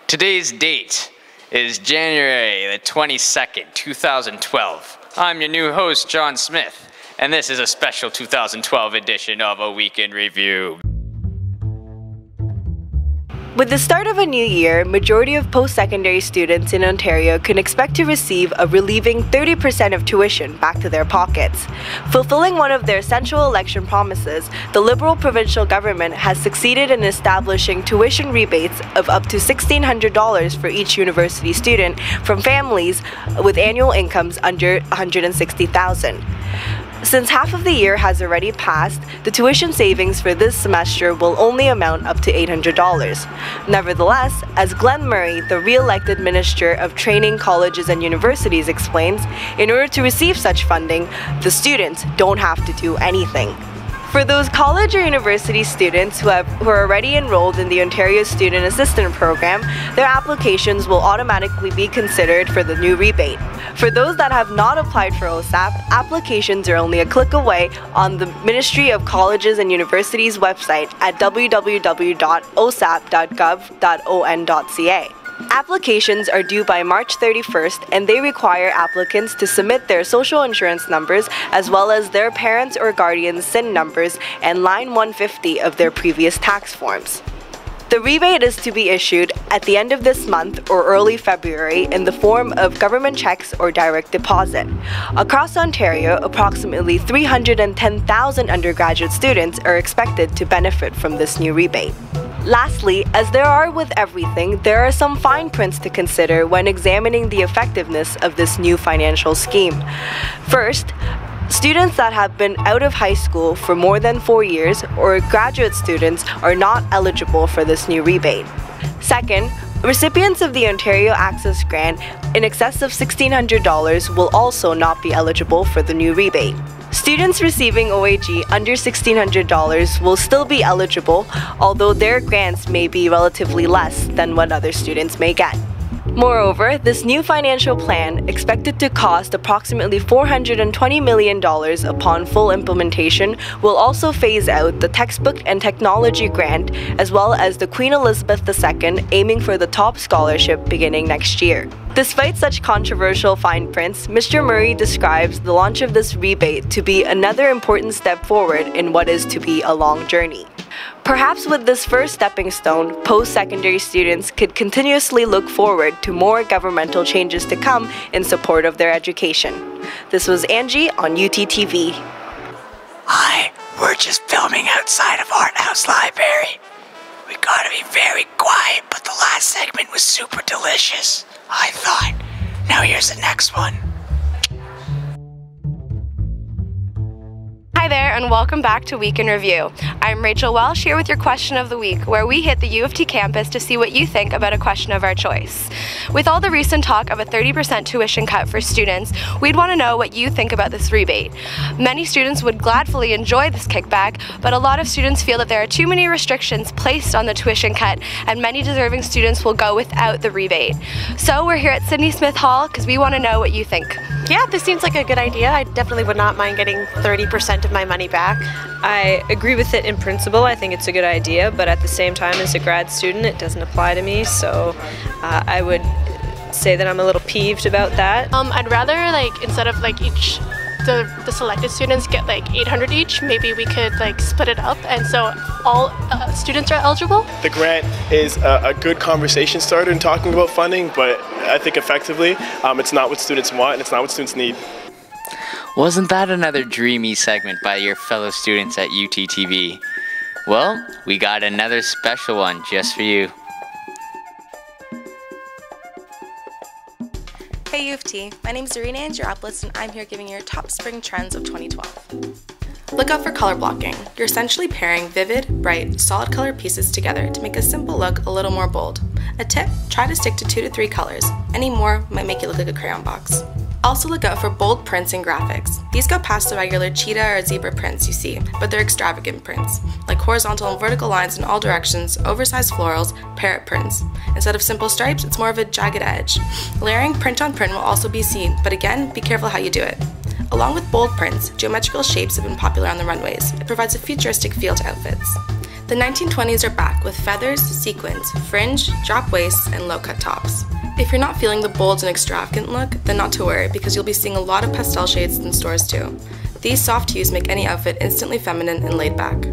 Today's date is January the 22nd, 2012. I'm your new host, John Smith, and this is a special 2012 edition of A Week in Review. With the start of a new year, majority of post-secondary students in Ontario can expect to receive a relieving 30% of tuition back to their pockets. Fulfilling one of their central election promises, the Liberal provincial government has succeeded in establishing tuition rebates of up to $1,600 for each university student from families with annual incomes under $160,000. Since half of the year has already passed, the tuition savings for this semester will only amount up to $800. Nevertheless, as Glenn Murray, the re-elected Minister of Training, Colleges and Universities explains, in order to receive such funding, the students don't have to do anything. For those college or university students who are already enrolled in the Ontario Student Assistance Program, their applications will automatically be considered for the new rebate. For those that have not applied for OSAP, applications are only a click away on the Ministry of Colleges and Universities website at www.osap.gov.on.ca. Applications are due by March 31st, and they require applicants to submit their social insurance numbers as well as their parents' or guardians' SIN numbers and line 150 of their previous tax forms. The rebate is to be issued at the end of this month or early February in the form of government checks or direct deposit. Across Ontario, approximately 310,000 undergraduate students are expected to benefit from this new rebate. Lastly, as there are with everything, there are some fine prints to consider when examining the effectiveness of this new financial scheme. First, students that have been out of high school for more than 4 years or graduate students are not eligible for this new rebate. Second, recipients of the Ontario Access Grant in excess of $1,600 will also not be eligible for the new rebate. Students receiving OAG under $1,600 will still be eligible, although their grants may be relatively less than what other students may get. Moreover, this new financial plan, expected to cost approximately $420 million upon full implementation, will also phase out the textbook and technology grant, as well as the Queen Elizabeth II aiming for the top scholarship beginning next year. Despite such controversial fine prints, Mr. Murray describes the launch of this rebate to be another important step forward in what is to be a long journey. Perhaps with this first stepping stone, post-secondary students could continuously look forward to more governmental changes to come in support of their education. This was Angie on UTTV. Hi, we're just filming outside of Art House Library. We gotta be very quiet, but the last segment was super delicious, I thought. Now here's the next one. Hi there, and welcome back to Week in Review. I'm Rachel Welsh here with your question of the week, where we hit the U of T campus to see what you think about a question of our choice. With all the recent talk of a 30% tuition cut for students, we'd want to know what you think about this rebate. Many students would gladfully enjoy this kickback, but a lot of students feel that there are too many restrictions placed on the tuition cut, and many deserving students will go without the rebate. So we're here at Sydney Smith Hall because we want to know what you think. Yeah, this seems like a good idea. I definitely would not mind getting 30% of my money back. I agree with it in principle. I think it's a good idea, but at the same time, as a grad student, it doesn't apply to me, so I would say that I'm a little peeved about that. I'd rather, instead of each the selected students get 800 each, maybe we could split it up, and so all students are eligible. The grant is a good conversation starter in talking about funding, but I think effectively it's not what students want and it's not what students need. Wasn't that another dreamy segment by your fellow students at UTTV? Well, we got another special one just for you. Hey U of T, my name is Zarina Andreopoulos and I'm here giving you your top spring trends of 2012. Look out for color blocking. You're essentially pairing vivid, bright, solid color pieces together to make a simple look a little more bold. A tip, try to stick to 2 to 3 colors. Any more might make you look like a crayon box. Also look out for bold prints and graphics. These go past the regular cheetah or zebra prints you see, but they're extravagant prints, like horizontal and vertical lines in all directions, oversized florals, parrot prints. Instead of simple stripes, it's more of a jagged edge. Layering print on print will also be seen, but again, be careful how you do it. Along with bold prints, geometrical shapes have been popular on the runways. It provides a futuristic feel to outfits. The 1920s are back with feathers, sequins, fringe, drop waists, and low-cut tops. If you're not feeling the bold and extravagant look, then not to worry because you'll be seeing a lot of pastel shades in stores too. These soft hues make any outfit instantly feminine and laid back.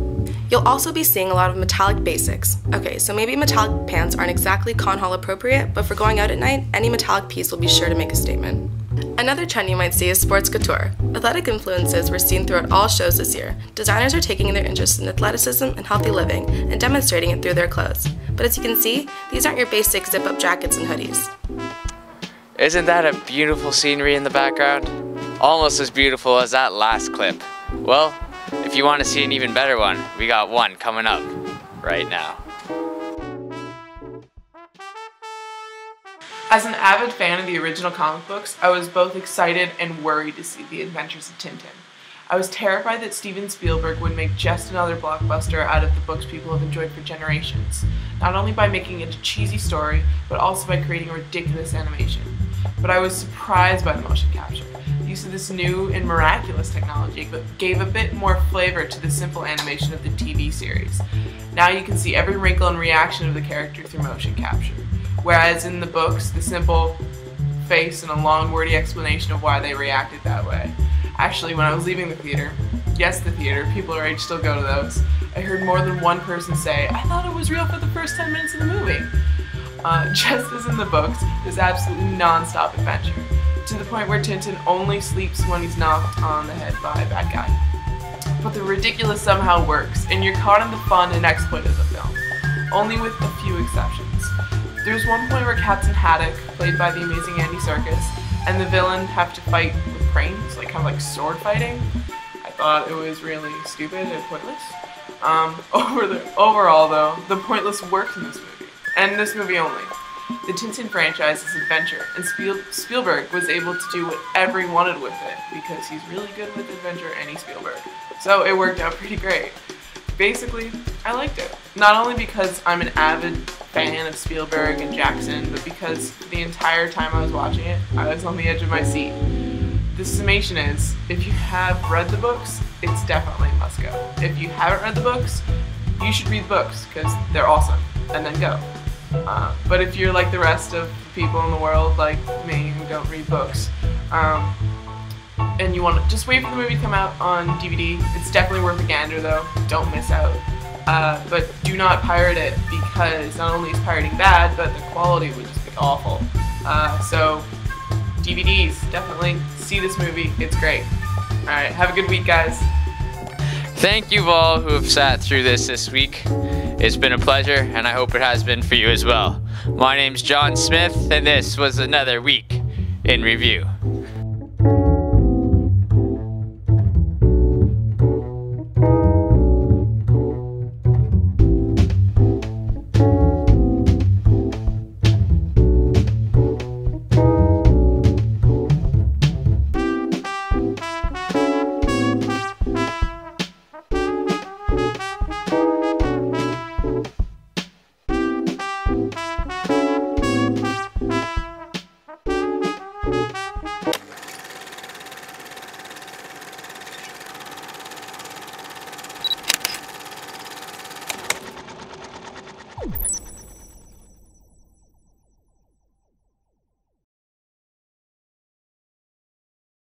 You'll also be seeing a lot of metallic basics. Okay, so maybe metallic pants aren't exactly con hall appropriate, but for going out at night, any metallic piece will be sure to make a statement. Another trend you might see is sports couture. Athletic influences were seen throughout all shows this year. Designers are taking their interest in athleticism and healthy living and demonstrating it through their clothes. But as you can see, these aren't your basic zip-up jackets and hoodies. Isn't that a beautiful scenery in the background? Almost as beautiful as that last clip. Well, if you want to see an even better one, we got one coming up right now. As an avid fan of the original comic books, I was both excited and worried to see The Adventures of Tintin. I was terrified that Steven Spielberg would make just another blockbuster out of the books people have enjoyed for generations, not only by making it a cheesy story, but also by creating a ridiculous animation. But I was surprised by the motion capture. The use of this new and miraculous technology gave a bit more flavor to the simple animation of the TV series. Now you can see every wrinkle and reaction of the character through motion capture. Whereas in the books, the simple face and a long wordy explanation of why they reacted that way. Actually, when I was leaving the theater, yes, the theater, people our age still go to those, I heard more than one person say, "I thought it was real for the first 10 minutes of the movie." Just as in the books, there's absolutely non-stop adventure, to the point where Tintin only sleeps when he's knocked on the head by a bad guy. But the ridiculous somehow works, and you're caught in the fun and exploit of the film, only with a few exceptions. There's one point where Captain Haddock, played by the amazing Andy Serkis, and the villain have to fight with cranes, like kind of like sword fighting. I thought it was really stupid and pointless. Overall though, the pointless works in this movie, and this movie only. The Tintin franchise is adventure, and Spielberg was able to do whatever he wanted with it, because he's really good with adventure and he's Spielberg. So it worked out pretty great. Basically, I liked it. Not only because I'm an avid fan of Spielberg and Jackson, but because the entire time I was watching it, I was on the edge of my seat. The summation is, if you have read the books, it's definitely a must go. If you haven't read the books, you should read the books, because they're awesome, and then go. But if you're like the rest of people in the world, like me, who don't read books, and you want to just wait for the movie to come out on DVD, it's definitely worth a gander though, don't miss out. But do not pirate it, because not only is pirating bad, but the quality would just be awful. So DVDs, definitely see this movie, it's great. Alright, have a good week guys. Thank you all who have sat through this week. It's been a pleasure, and I hope it has been for you as well. My name's John Smith, and this was another week in review. You